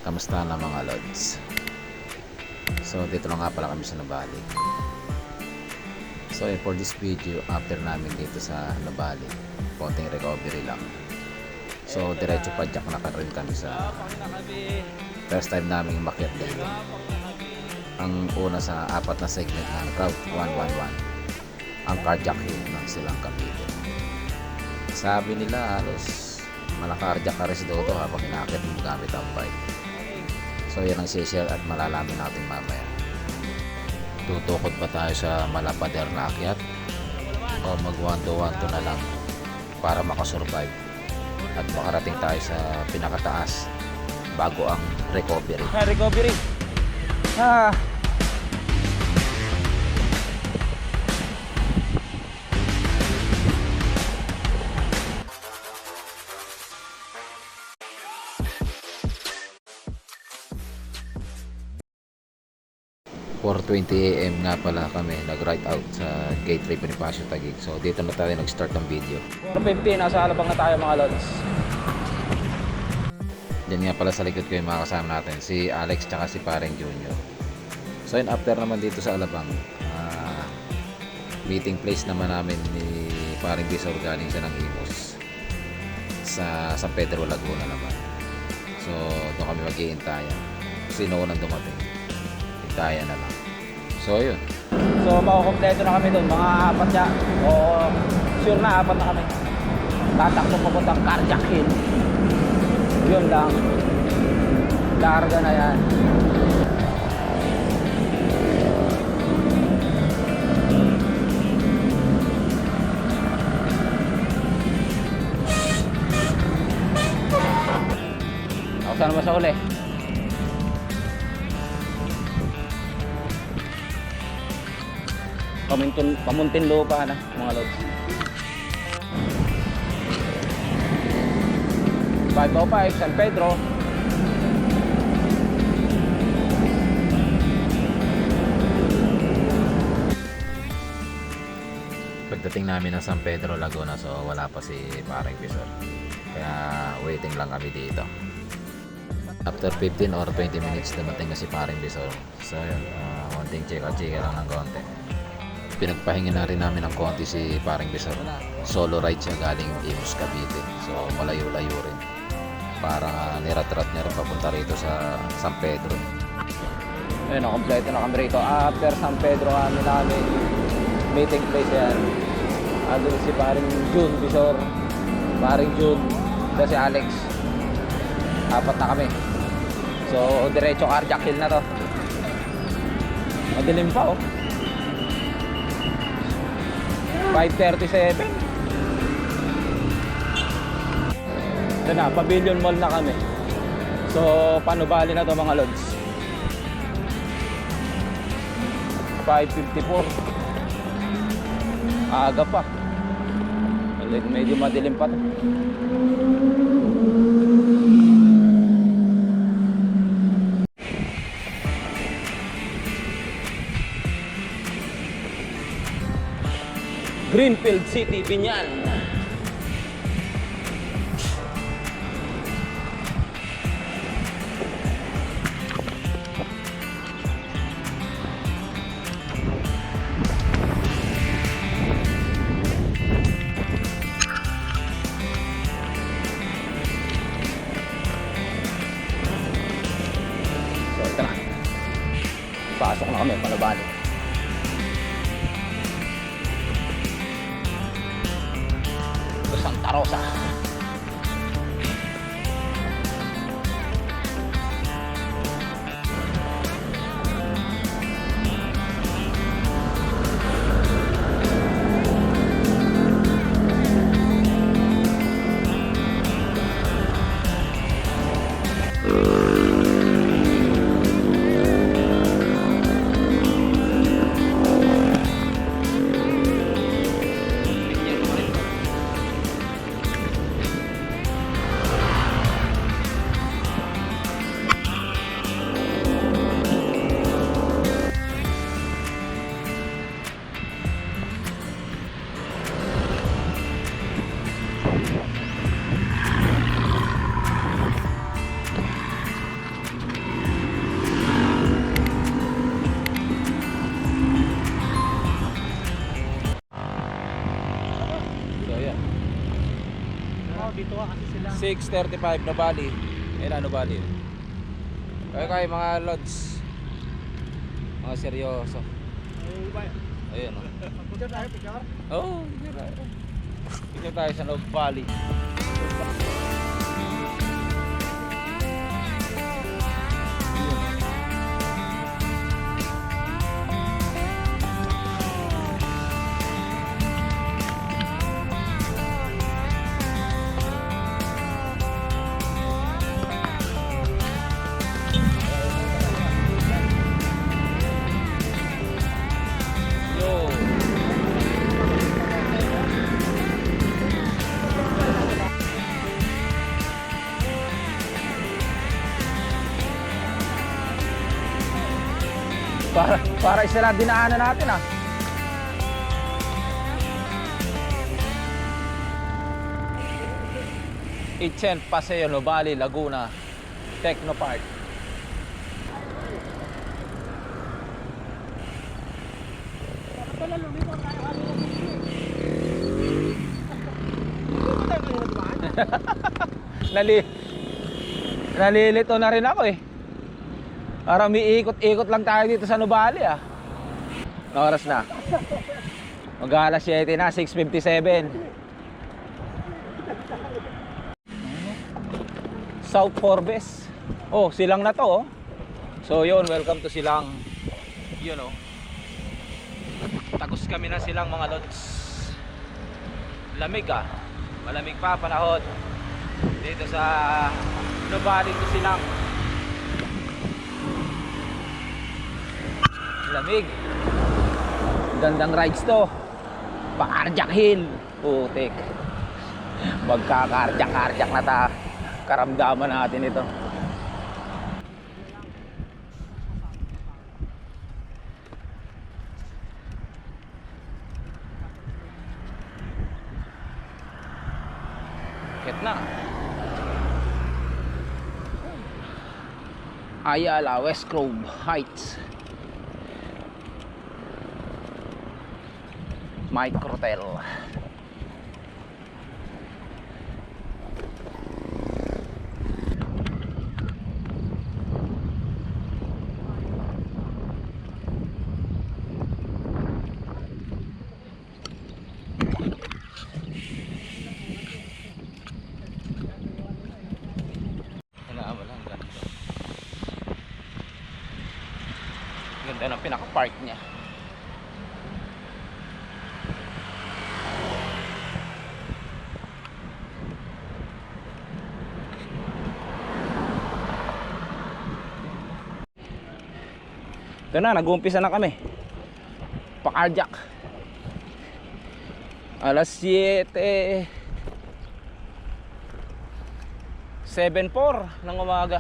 Kamusta na mga lods? So dito lang nga pala kami sa Nubali. So for this video, after namin dito sa Nubali, konting recovery lang. So diretso padyak na rin kami sa first time namin makyat dito. Ang una sa apat na segment ng Route 111, ang cardiac hill ng Silang Cavite. Sabi nila halos malakardiac arrest daw to habang inakyat mo gamit ang bike. So yan ang share at malalaman natin mamaya. Tutukod ba tayo sa malapader na akyat o mag 1-2 na lang para makasurvive at makarating tayo sa pinakataas bago ang recovery. Recovery. 4:20 AM nga pala kami nag-ride out sa Gate 3 Bonifacio Taguig. So dito na tayo nag-start ng video. 4:50, nasa Alabang na tayo mga lods. Diyan nga pala sa likod ko yung mga kasama natin, si Alex tsaka si Pareng Junior. So yun, after naman dito sa Alabang, meeting place naman namin ni Pareng Bisor, galing siya ng Imus sa San Pedro, Laguna naman. So doon kami mag-iintayan kasi noon ang dumating, hintayan na lang. So yun, So makukompleto na kami doon, mga apat niya. O sure na, apat na kami. Tatakbo papuntang cardiac hill. Yun lang. Larga na yan. Ako saan naman sa uli? Pamuntin lupa na mga lods. 505 San Pedro. pagdating namin ng San Pedro, Laguna, so wala pa si Pareng Bisor, kaya waiting lang kami dito. After 15 or 20 minutes dumating na si Pareng Bisor. So yun, konting chika-chika lang ng konti. Pinagpahinga na rin namin ng konti si Pareng Bisor. Solo ride siya galing Imus, Cavite. So malayo-layo rin. Parang nirat-rat niya rin papunta rito sa San Pedro. Ayun, kompleto na kami rito. After San Pedro kami namin meeting place yan. Doon si paring June Bisor, paring June, at si Alex. Apat na kami. So diretso cardiac hill na to. Madilim pa oh. 5:37. Ito na, Pavilion Mall na kami. So Panubali na to mga lods. 5:54. Aga pa. Medyo madilim pa to. Greenfield City, Binyan. So ito na. Pasok na kami, Panubali. Santa Rosa. 6:35 na Bali. Ayan na Bali. Kaya mga lods. Mga seryoso. Ayun o. Oo, picture tayo sa Love Valley. Para isa lang dinaanan natin ah. Itchen, Paseo, Nubali, Laguna, Technopark. Nalilito na rin ako eh. Para umiikot-ikot lang tayo dito sa Nubali ah. Anong oras na? Mag-alas 7 na, 6:57. South Forbes. Oh, Silang na to oh. So yun, welcome to Silang. Yun oh. Tagos kami na Silang mga lods. Lamig ah. Malamig pa panahon. Dito sa Nubali to Silang. Lamig. Gandang rides to. Pa-cardiac hill. Putik. Magka-cardiac na ta. Karamdaman natin ito. Ket na. Ayala, West Grove Heights. Microtel. Ganda ng pinaka-park niya. Ito na, nag-uumpisa na kami. Pa-cardiac. Alas 7:04 ng umaga.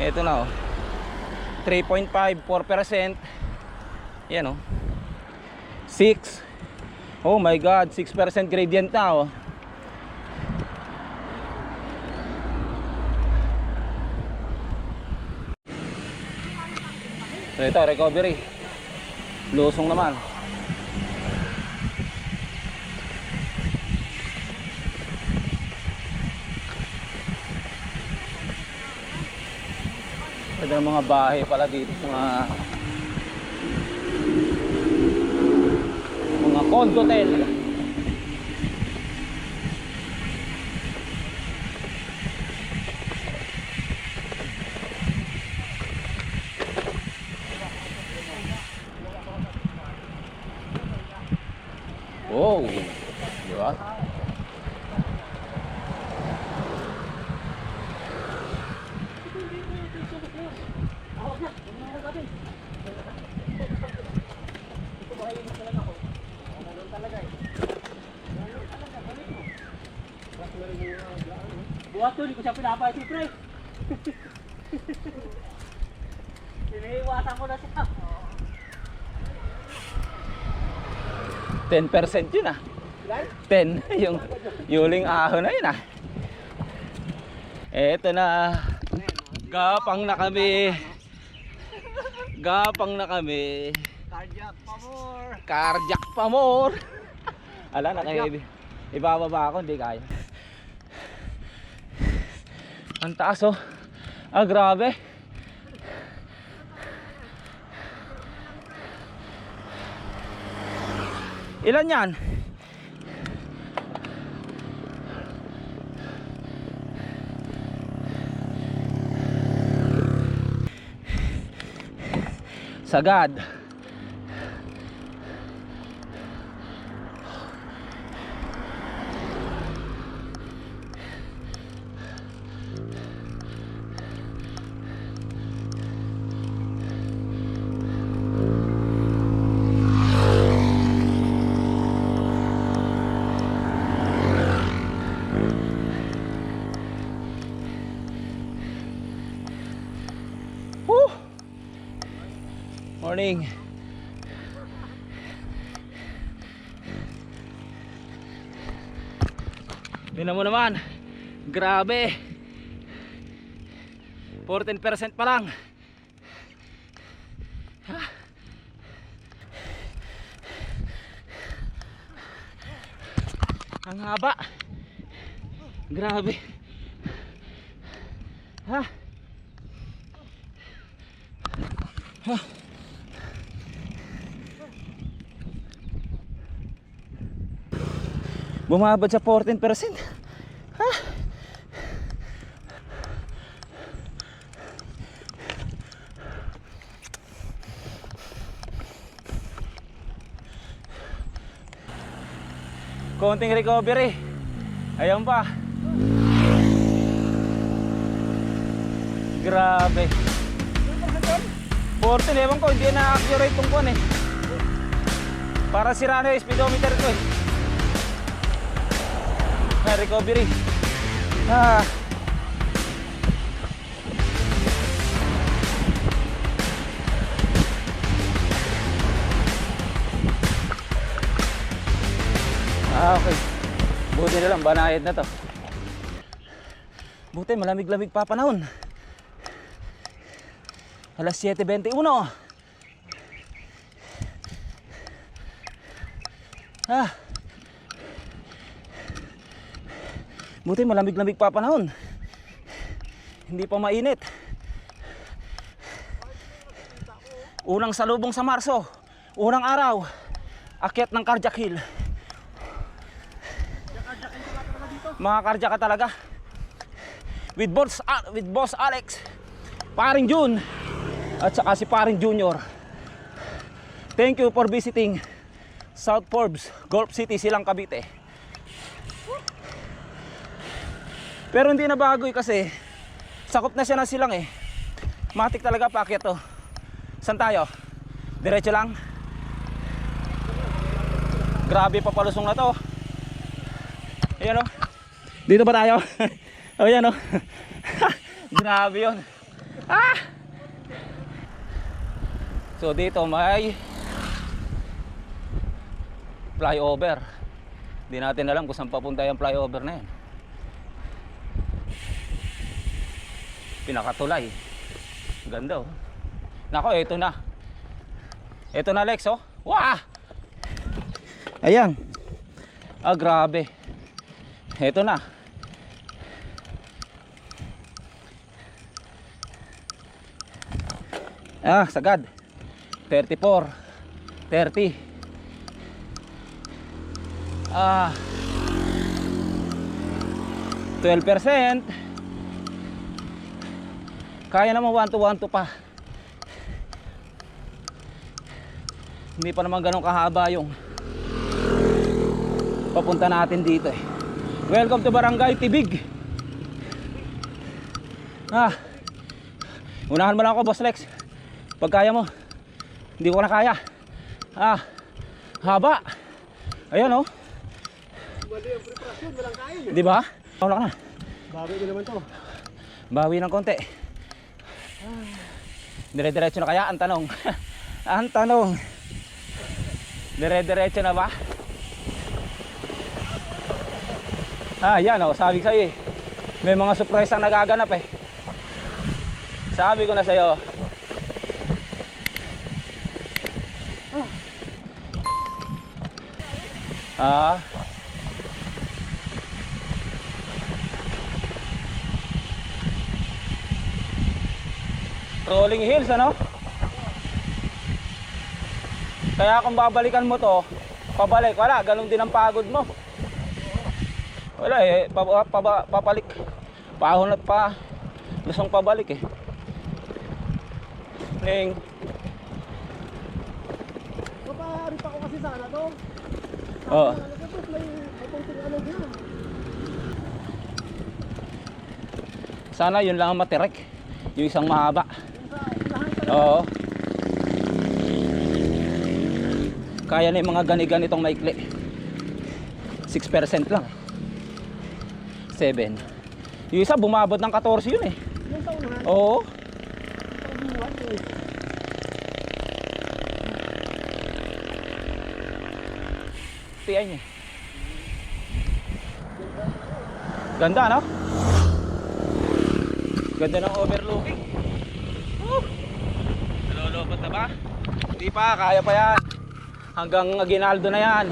Ito na oh. 3.5, 4%. Yan oh. 6. Oh my god, 6% gradient na oh. So ito, recovery. Lusong naman. Ada mga bahay pala dito, mga condotel. Wow, di ba? Buhat to, hindi ko siya pinapay si pre. Siniiwasan ko na siya. 10% yun ah. 10 yung yuling ahon na yun ah. Eto na. Gapang na kami. Gapang na kami. Cardiac pa more. Cardiac pa more. Ala na kayo. Ibababa ako, hindi kaya. Ang taas oh. Ah, grabe. Ilan yan? Sagad. Woo! Morning. Tingnan mo naman. Grabe. 14% pa lang. Ha? Ang haba. Grabe. Ha? Ha? Bumabad sa 14%. Ha? Konting recovery. Ayan pa. Grabe. 14, ewan ko, hindi na accurate tong kuwan eh. Para sira na yung speedometer ko eh. Na recovery. Ah. Okay. Buti na lang, banayad na to. Buti, malamig-lamig pa panahon. Alas 7:21. Ah. Buti malamig-lamig pa panahon. Hindi pa mainit. Unang salubong sa Marso. Unang araw. Akyat ng Cardiac Hill. Mga cardiac ka talaga. With Boss Alex, Paring June, at saka si Paring Junior. Thank you for visiting South Forbes, Gulf City, Silang, Cavite. Pero hindi na bago kasi sakop na siya ng Silang eh. Matik talaga paakyat to. Saan tayo? Diretso lang. Grabe papalusong na to. Ayan o. Dito ba tayo? O yan o. Grabe yun. Ah! So dito may flyover. Hindi natin alam kung saan papunta yung flyover na yan. Pinakatulay. Ganda oh. Nako, ito na. Ito na Lex oh. Wah! Ayan. Ah, grabe. Ito na. Ah, sagad. 34. 30. Ah. 12%. Kaya naman 1-2 pa. Hindi pa naman ganun kahaba yung papunta natin dito eh. Welcome to Barangay Tibig. Ah. Unahan mo lang ako, Boss Lex. Pag kaya mo. Hindi ko na kaya. Ah. Haba. Ayan oh. Mali ang preparasyon, walang kain. Di ba? Wala ka na. Bawi din naman to. Bawi ng konti. Dire-diretso na kaya ang tanong. Ang tanong. Dire-diretso na ba? Ah, yan oh, sabi ko sa'yo eh. May mga surprise ang nagaganap eh. Sabi ko na sa'yo. Ah. Rolling hills, ano? Kaya kung babalikan mo to, pabalik, wala, ganun din ang pagod mo. Wala eh, papalik. Pahon at pa, lusong pabalik eh. Ning. Papaari pa ko kasi sana to. Oo. Tapos may papunting ano dyan. Sana yun lang ang matirek. Yung isang mahaba. Oo. Kaya na yung mga gani-ganitong maikli. 6% lang. 7. Yung isa bumabot ng 14 yun eh. Yung sa unahan. Oo. Pagbuhat eh. Tiyan niya. Ganda, no? Ganda ng overlooking. Nalulupot na ba? Hindi pa, kaya pa yan. Hanggang Aguinaldo na yan.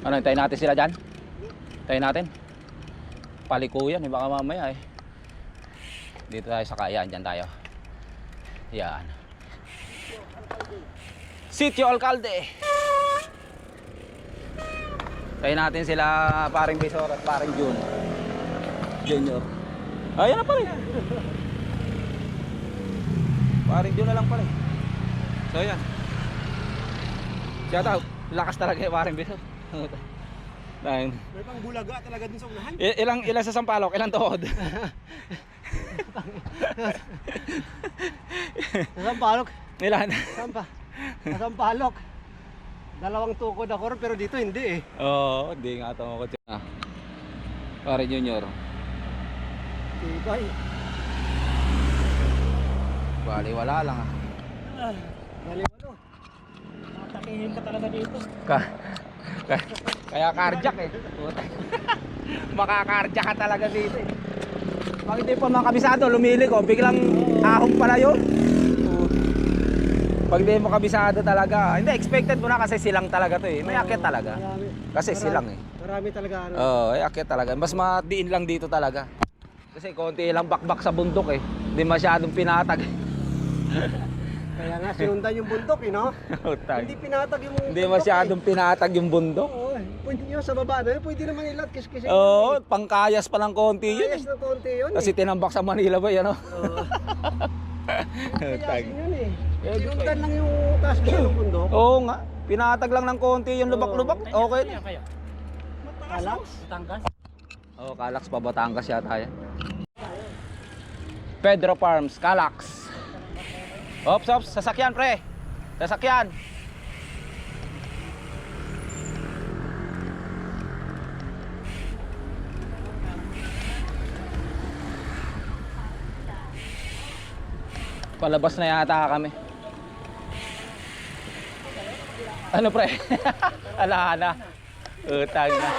Ano, hintayin natin sila dyan? Hintayin natin. Paliko yan, baka mamaya eh. Dito tayo sa kayaan, dyan tayo. Yan. Sitio Alcalde. Hintayin natin sila paring Bisor at paring Junior. Ayan na pa rin. Paring Jun na lang pa rin. So yan. Shout out. Lakas talaga yung paring Bisor. Dahil May pang bulaga talaga dun sa unahan. ilang sa sampalok, ilang tuhod. Sampalok. Ilan? Sampalok. Dalawang tukod ako ron, pero dito hindi eh. Oo, hindi nga tama ko. Pare Junior. Tibay. Bali wala lang ah. Baliwalo. Matakihin ka talaga dito. Kaya carjack eh. Makakarjack ka talaga dito eh. Pag hindi pa makabisado, lumili ko, biglang ahong pala yun. Pag hindi mo kabisado talaga, hindi, expected mo na kasi silang talaga to eh. May akyat talaga. Kasi silang eh. Marami talaga ano. Oo, ay akyat talaga. Mas madiin lang dito talaga. Kasi konti lang bakbak sa bundok eh. Hindi masyadong pinatag. Kaya nga sinundan yung bundok eh, no? Utang. Hindi pinatag yung Hindi bundok, masyadong pinatag yung bundok. eh. Oo, pwede nyo sa baba na yun, pwede naman ilat kiskising. Oo, pangkayas pa lang konti yun eh. Ayos na konti yun Kasi tinambak sa Manila ba yan, no? Oo. Tag. Kayasin yun eh. Eh, di ba Sinundan lang yung taas ko ng bundok. Oo nga, pinatag lang ng konti yung lubak-lubak. Okay na. Kalak? Oo, Calax pa, Batangas yata yan. Pedro Farms, Calax. Ops, sasakyan pre. Sasakyan. Palabas na yata kami. Ano pre? Ala na. Utang na.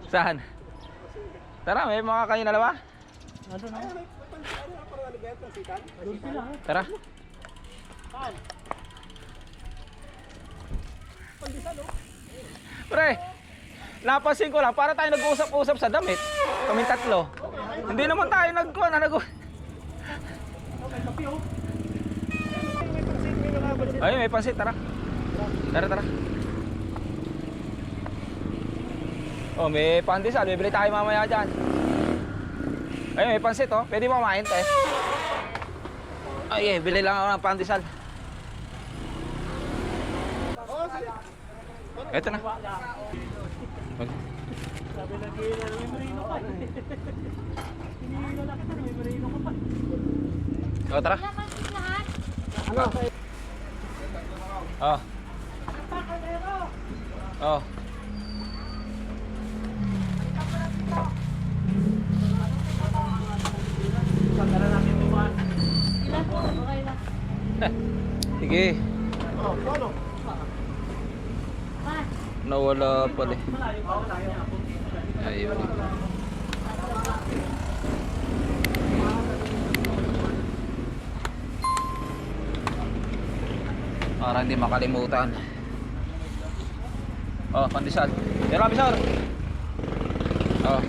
Saan? Tara, may mga kayo na lawa? Tara. Pre, napansin ko lang, para tayo nag-uusap-usap sa damit. Kaming tatlo. Hindi naman tayo Ay, may pansit, tara. Tara. Oh, may pandesal, bibili tayo mamaya dyan. Ay, may pansit oh. Pwede mo kumain, te. Ay, bili lang ako ng pandesal. Eto na. Sabi lagi na may marino pa. Hinihila na kita, may marino ka pa. Oh, tara. Ano? Oh. Oh. Pagkala natin tumaan. Ilan po? Okay lang. Sige. Oh, ano? Ma, Nawala pala. Malayo pa ako tayo. Ayun. Para hindi makalimutan. Oh, pandesal. Pero, Bisor. Oh.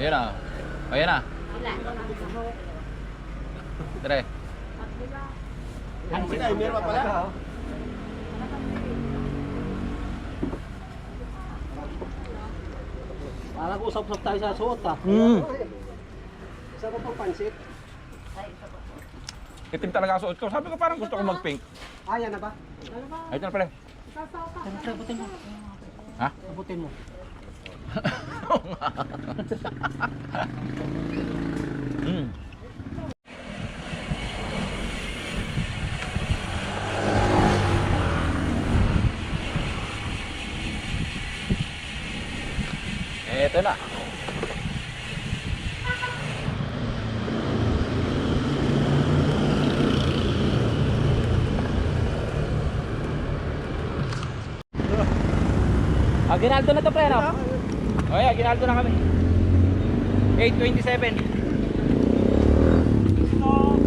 Ayan na. Ayan na. Ilan? Dire. Ano sila? Meron pa pala? Parang usap-usap tayo sa suot ah. Isa pa pang pansit. Itim talaga ang suot ko. Sabi ko parang gusto ko mag-pink. Ah, yan na ba? Ay, ito na pala. Sabutin mo. Ha? Sabutin mo. Hmm. Ito na. Aguinaldo na to pre, no? Okay, Aguinaldo na kami. 8:27. So,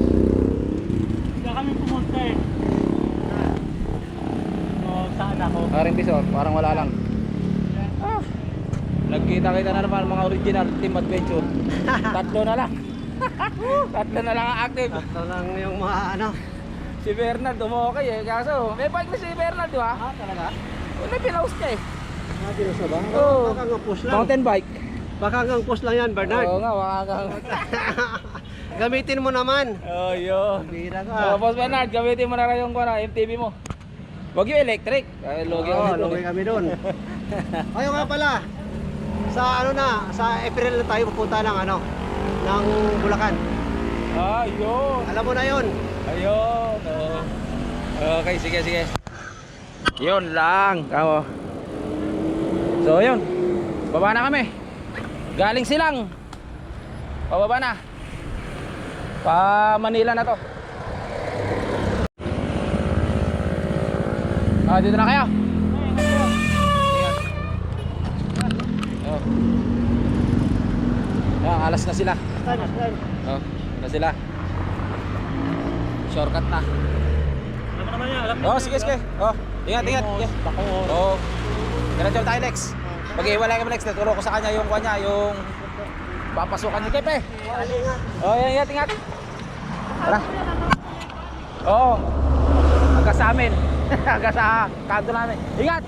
hindi kami pumunta eh. So, saan ako? Paring Bison, parang wala lang. Ah, nagkita-kita na naman mga original Team Adventure. Tatlo na lang. Tatlo na lang ang active. Ito lang yung mga ano. Si Bernard umokay eh. Kaso, may bike na si Bernard, di ba? Ah, talaga? May pinaus ka eh. Ah, dinos na ba? Oo. Baka nga push lang. Mountain bike. Baka nga push lang yan, Bernard. Oo nga, wakagang. Gamitin mo naman. Oh, yun. Bira ka. Boss Bernard, gamitin mo na rin yung MTB mo. Huwag yung electric. Logi Oo, kami lugi doon. kami doon. Ayaw nga pala. Sa ano na, sa April na tayo pupunta ng ano, ng Bulacan. Ayun. Alam mo na yon. Ayun. Oh. Okay, sige, sige. Yun lang. Kamo. So, yun. Baba na kami. Galing Silang. Pababa na. Pa Manila na to. Ah, dito na kayo. Ingat. Oh. Ah, alas na sila. Oh, na sila. Shortcut na. Alam mo naman yan, alam mo. Oh, sige, sige. Oh, ingat, ingat. Yeah. Oh. Ganun tayo, Lex. Pag-iwalay kami, Lex, naturo ko sa kanya yung kanya, yung papasukan ni Kepe. Oh, ingat, ingat. Tara. Oo. Hanggang sa amin. Hanggang sa kanto namin. Ingat.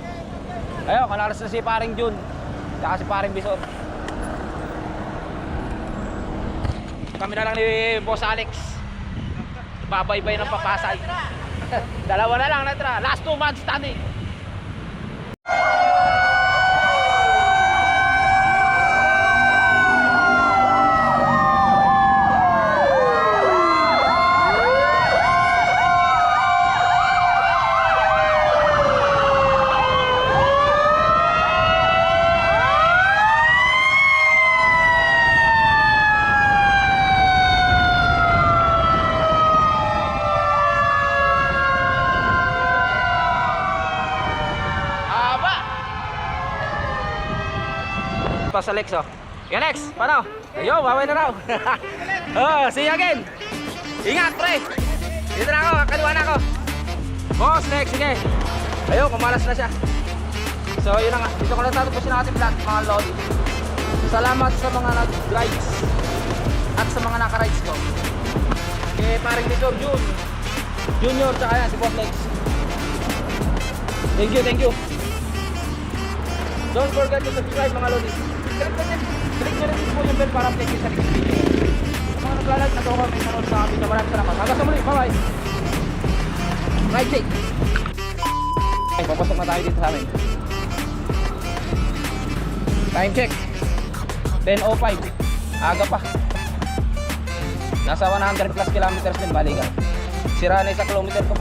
Ayun, kalalas na si paring Jun. Saka si paring Bison. Kami na lang ni Boss Alex. Babaybay ng papasay. Dalawa na lang natira. Last 2 months standing. Pa sa Lex, oh. Yan, Lex, paano? Ayun, baway na raw. Oh, see you again. Ingat, pre. Dito na ako, kaliwa na ako. Boss, Lex, sige. Ayun, kumalas na siya. So, yun na nga. Dito ko lang tatapusin ang ating vlog, mga lodi. Salamat sa mga nag-rides at sa mga naka-rides ko. Kay paring Bison Junior, tsaka yan, si Boss Lex. Thank you, thank you. Don't forget to subscribe, mga lodi. Click nyo rin po yung bell para update kayo sa next video. Sa mga naglalag na to may nanood sa amin na maraming salamat. Hanggang sa muli, bye bye. Ride safe. Okay, papasok na tayo dito sa amin. Time check 10:05. Aga pa. Nasa 100 plus kilometers din balikan. Sira na 1 kilometer ko.